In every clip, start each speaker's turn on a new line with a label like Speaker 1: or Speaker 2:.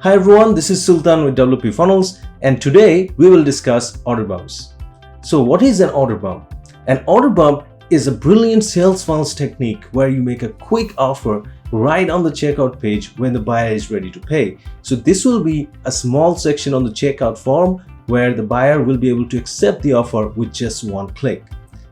Speaker 1: Hi everyone, this is Sultan with WPFunnels, and today we will discuss order bumps. So what is an order bump? An order bump is a brilliant sales funnels technique where you make a quick offer right on the checkout page when the buyer is ready to pay. So this will be a small section on the checkout form where the buyer will be able to accept the offer with just one click.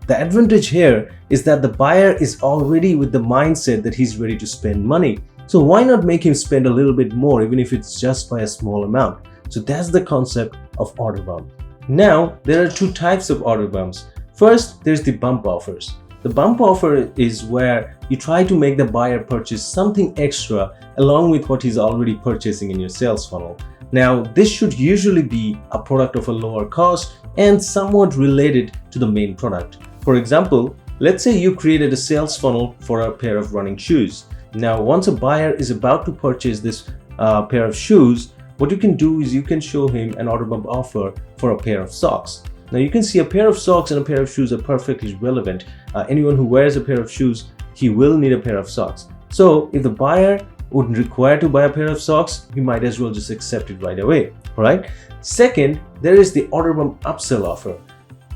Speaker 1: The advantage here is that the buyer is already with the mindset that he's ready to spend money. So why not make him spend a little bit more, even if it's just by a small amount? So that's the concept of order bump. Now, there are two types of order bumps. First, there's the bump offers. The bump offer is where you try to make the buyer purchase something extra along with what he's already purchasing in your sales funnel. Now, this should usually be a product of a lower cost and somewhat related to the main product. For example, let's say you created a sales funnel for a pair of running shoes. Now, once a buyer is about to purchase this pair of shoes, what you can do is you can show him an order bump offer for a pair of socks. Now, you can see a pair of socks and a pair of shoes are perfectly relevant. Anyone who wears a pair of shoes, he will need a pair of socks. So, if the buyer wouldn't require to buy a pair of socks, he might as well just accept it right away, right? Second, there is the order bump upsell offer.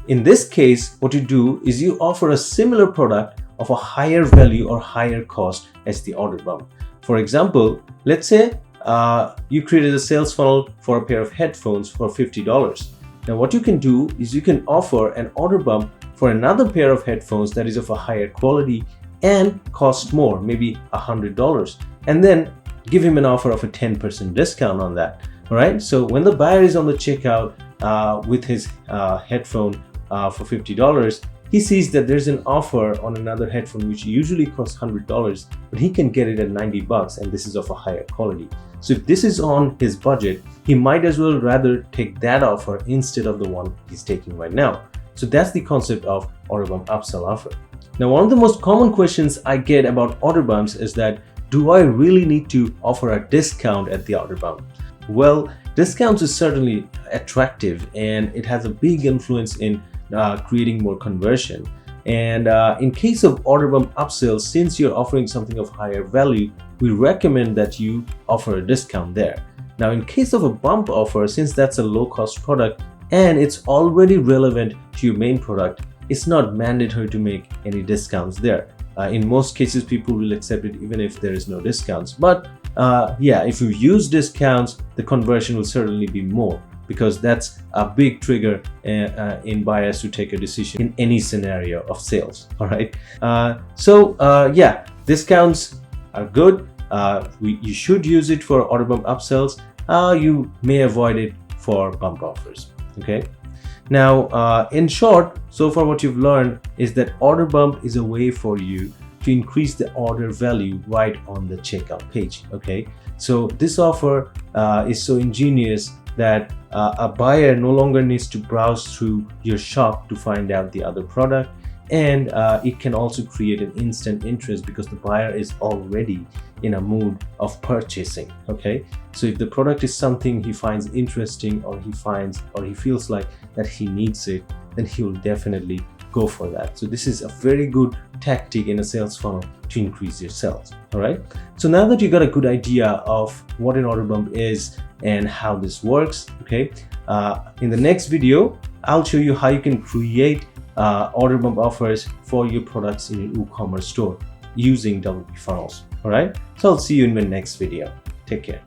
Speaker 1: In this case, what you do is you offer a similar product of a higher value or higher cost as the order bump. For example, let's say you created a sales funnel for a pair of headphones for $50. Now what you can do is you can offer an order bump for another pair of headphones that is of a higher quality and cost more, maybe $100, and then give him an offer of a 10% discount on that. All right, so when the buyer is on the checkout with his headphone for $50, he sees that there's an offer on another headphone which usually costs $100, but he can get it at $90 and this is of a higher quality. So if this is on his budget, he might as well rather take that offer instead of the one he's taking right now. So that's the concept of order bump upsell offer. Now, one of the most common questions I get about order bumps is that, do I really need to offer a discount at the order bump? Well, discounts is certainly attractive and it has a big influence in creating more conversion. And in case of order bump upsell, since you're offering something of higher value, we recommend that you offer a discount there. Now, in case of a bump offer, since that's a low cost product and it's already relevant to your main product, it's not mandatory to make any discounts there. In most cases, people will accept it even if there is no discounts. But yeah, if you use discounts, the conversion will certainly be more, because that's a big trigger in buyers to take a decision in any scenario of sales. All right. Yeah, discounts are good. You should use it for order bump upsells. You may avoid it for bump offers. Okay. Now, in short, so far what you've learned is that order bump is a way for you to increase the order value right on the checkout page. Okay. So this offer is so ingenious that a buyer no longer needs to browse through your shop to find out the other product, and it can also create an instant interest because the buyer is already in a mood of purchasing. Okay, so if the product is something he finds interesting, or he feels like that he needs it, then he will definitely go for that. So this is a very good tactic in a sales funnel to increase your sales. All right, so now that you got a good idea of what an order bump is and how this works, okay, in the next video I'll show you how you can create order bump offers for your products in your e-commerce store using WPFunnels. All right, so I'll see you in my next video. Take care.